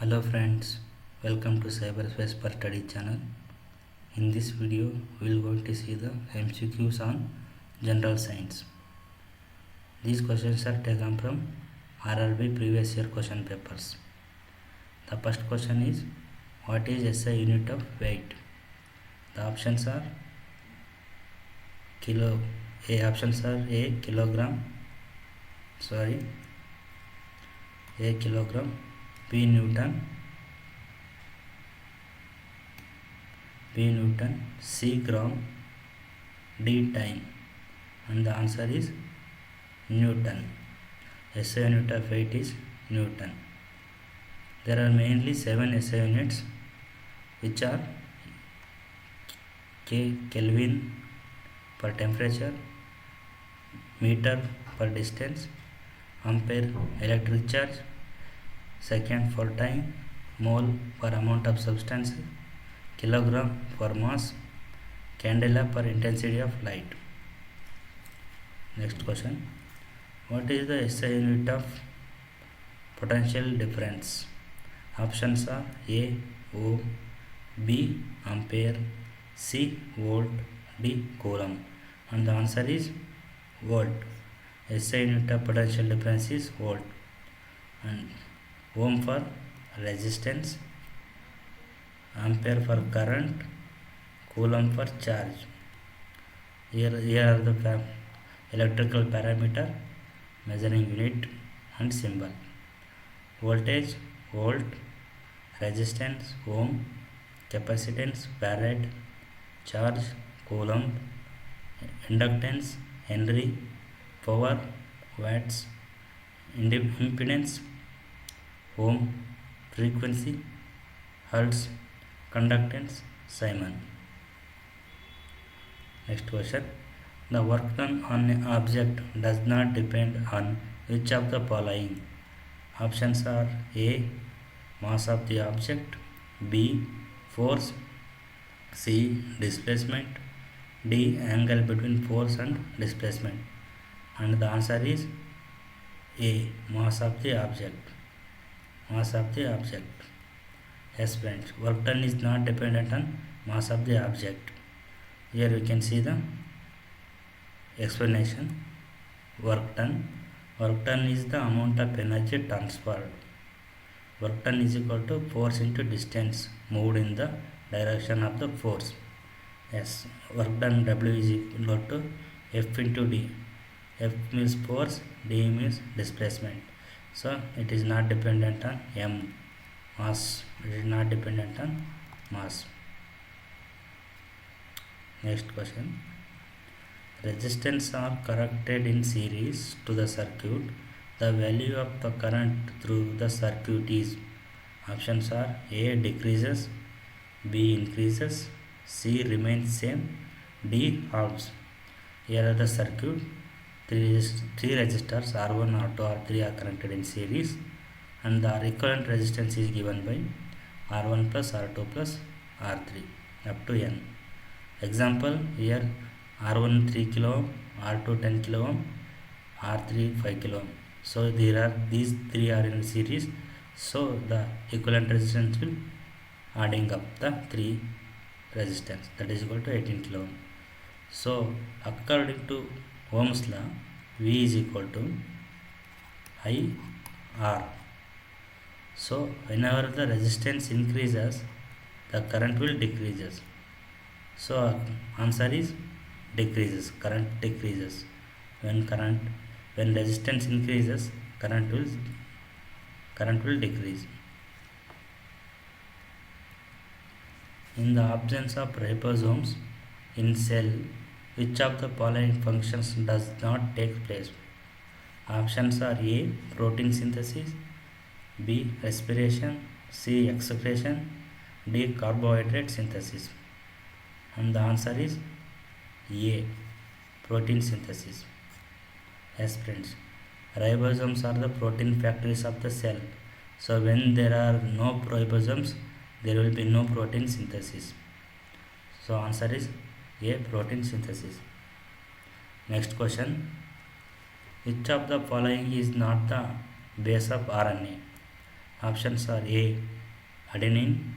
Hello friends, welcome to Cyberspace per Study channel. In this video, we will going to see the MCQs on general science. These questions are taken from RRB previous year question papers. The first question is, what is SI unit of weight? The options are A kilogram, A kilogram, B Newton, C gram, D time, and the answer is Newton. SI unit of weight is Newton. There are mainly 7 SI units, which are Kelvin per temperature, meter per distance, ampere electric charge, second for time, mole per amount of substance, kilogram for mass, candela per intensity of light. Next question, what is the SI unit of potential difference? Options are A ohm, B ampere, C volt, D coulomb, and the answer is volt. SI unit of potential difference is volt, and ohm for resistance, ampere for current, coulomb for charge. Here are the electrical parameter, measuring unit and symbol. Voltage volt, resistance ohm, capacitance farad, charge coulomb, inductance Henry, power watts, impedance ohm, frequency hertz, conductance Simon. Next question, the work done on an object does not depend on which of the following? Options are A mass of the object, B force, C displacement, D angle between force and displacement, and the answer is A mass of the object. Yes friends, work done is not dependent on mass of the object. Here we can see the explanation. Work done is the amount of energy transferred. Work done is equal to force into distance moved in the direction of the force. Yes, work done W is equal to F into D. F means force, D means displacement. So it is not dependent on mass. It is not dependent on mass. Next question. Resistance are connected in series to the circuit. The value of the current through the circuit is, options are A decreases, B increases, C remains same, D halves. Here are the circuit. Three resistors R1, R2, R3 are connected in series, and the equivalent resistance is given by R1 plus R2 plus R3 up to N. Example, here R1 3 kilo ohm, R2 10 kilo ohm, R3 5 kilo ohm. So these three are in series, so the equivalent resistance will adding up the three resistance, that is equal to 18 kilo ohm. So according to Ohm's law, V is equal to IR. So whenever the resistance increases, the current will decreases. So answer is decreases. Current decreases. When resistance increases, current will decrease. In the absence of ribosomes in cell, which of the following functions does not take place? Options are A protein synthesis, B respiration, C excretion, D carbohydrate synthesis, and the answer is A protein synthesis. Yes friends, ribosomes are the protein factories of the cell. So when there are no ribosomes, there will be no protein synthesis. So answer is A protein synthesis. Next question, which of the following is not the base of RNA? Options are A. Adenine,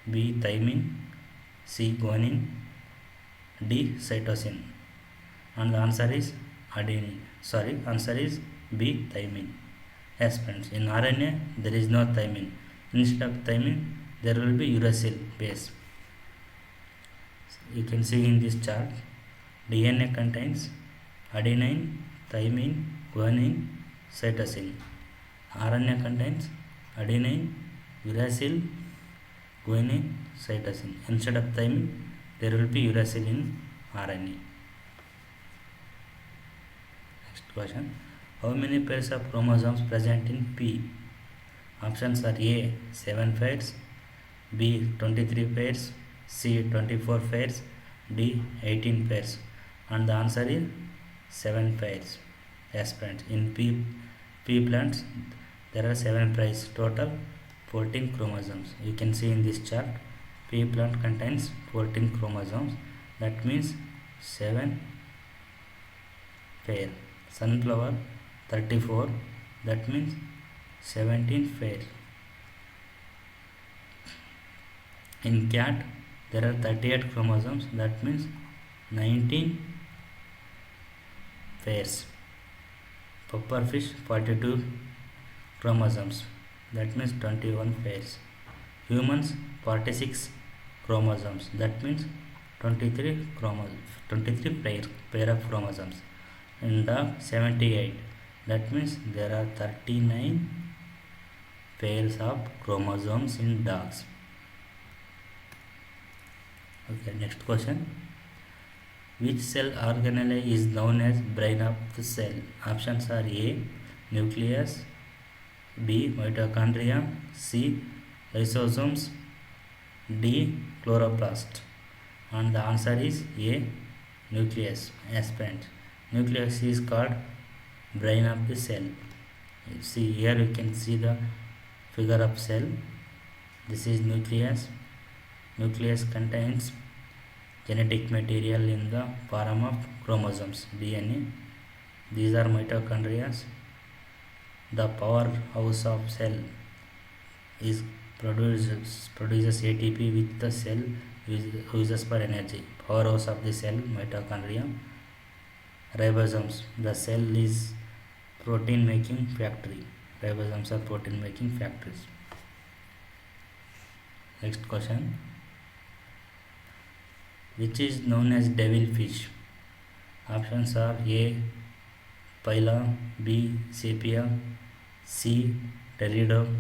B. Thymine, C. Guanine, D. Cytosine. And the answer is adenine. Answer is B. Thymine. Yes friends, in RNA there is no thymine. Instead of thymine there will be uracil base. You can see in this chart, DNA contains adenine, thymine, guanine, cytosine. RNA contains adenine, uracil, guanine, cytosine. Instead of thymine there will be uracil in RNA. Next question. How many pairs of chromosomes present in P? Options are A. 7 pairs, B. 23 pairs, C. 24 pairs, D. 18 pairs. And the answer is 7 pairs. Yes friends, in P plants there are 7 pairs, total 14 chromosomes. You can see in this chart, P plant contains 14 chromosomes, that means 7 pair. Sunflower 34, that means 17 pair. In cat there are 38 chromosomes, that means 19 pairs. Pufferfish 42 chromosomes, that means 21 pairs. Humans 46 chromosomes, that means 23 pair of chromosomes. In dog 78, that means there are 39 pairs of chromosomes in dogs. Okay, next question. Which cell organelle is known as brain of the cell? Options are A. Nucleus, B. Mitochondria, C. Lysosomes, D. Chloroplast. And the answer is A. Nucleus. Yes friends, nucleus is called brain of the cell. See here, you can see the figure of cell. This is nucleus. Nucleus contains genetic material in the form of chromosomes, DNA. These are mitochondria. The powerhouse of cell is produces ATP which the cell uses for energy. Powerhouse of the cell, mitochondria. Ribosomes, the cell is protein making factory. Ribosomes are protein making factories. Next question. Which is known as devilfish? Options are A. Pila, B. Sepia, C. Teredo,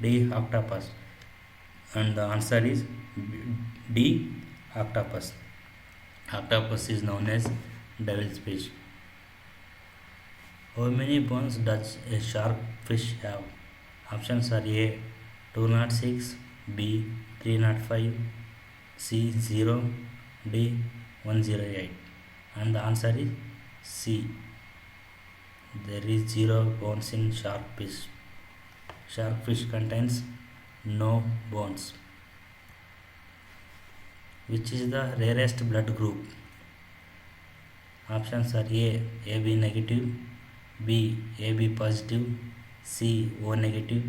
D. Octopus. And the answer is D. Octopus. Octopus is known as devil's fish. How many bones does a shark fish have? Options are A. 206, B. 305, C. 0, D. 108. And the answer is C. There is 0 bones in shark fish. Shark fish contains no bones. Which is the rarest blood group? Options are A. AB negative, B. AB positive, C. O negative,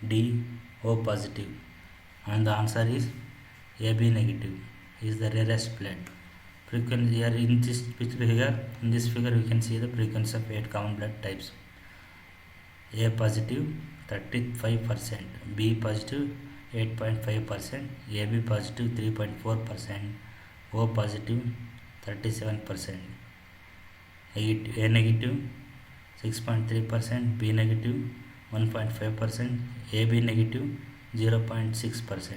D. O positive. And the answer is AB negative is the rarest blood. Frequency here in this figure we can see the frequency of 8 common blood types. A positive 35%, B positive 8.5%, AB positive 3.4%, O positive 37%, A negative 6.3%, B negative 1.5%, AB negative 0.6%.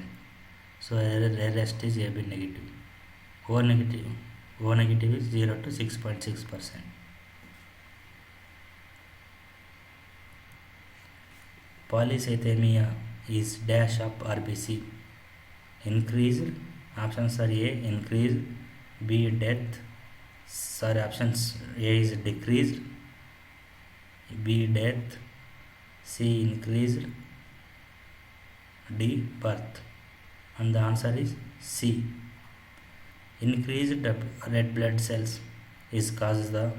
So rarest is AB negative. O negative is 0 to 6.6%. Polycythemia is dash of RBC. Increased. Options are A. Increased, B. Death. Options A is decreased, B. Death, C. Increased, D. Birth. And the answer is C. Increased red blood cells is causes the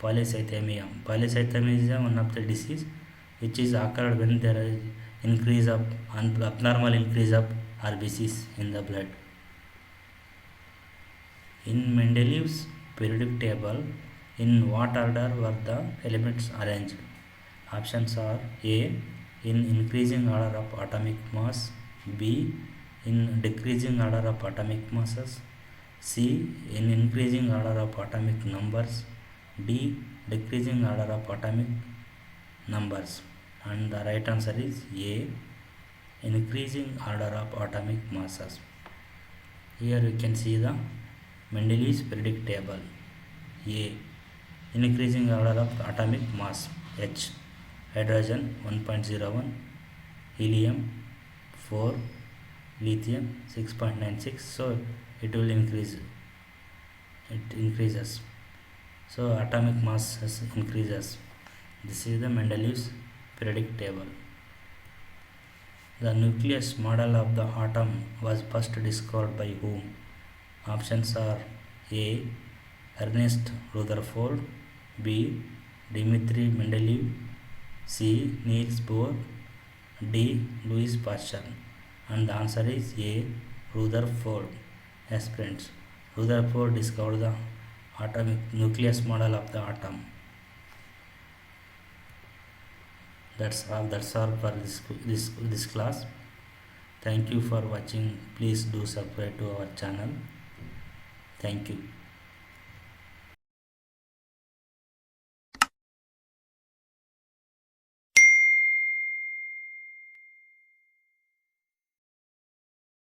polycythemia. Polycythemia is one of the disease which is occurred when there increase of abnormal increase of RBCs in the blood. In Mendeleev's periodic table, in what order were the elements arranged? Options are A. In increasing order of atomic mass, B. In decreasing order of atomic masses, C. In increasing order of atomic numbers, D. Decreasing order of atomic numbers. And the right answer is A. Increasing order of atomic masses. Here you can see the Mendeleev's periodic table. A. Increasing order of atomic mass, H. Hydrogen 1.01, helium 4, lithium 6.96. So it will increase. It increases. So atomic mass increases. This is the Mendeleev's periodic table. The nucleus model of the atom was first discovered by whom? Options are A. Ernest Rutherford, B. Dmitri Mendeleev, C. Niels Bohr, D. Louis Pasteur. And the answer is A. Rutherford. Yes, friends, Rutherford discovered the atomic nucleus model of the atom. That's all for this class. Thank you for watching. Please do subscribe to our channel. Thank you.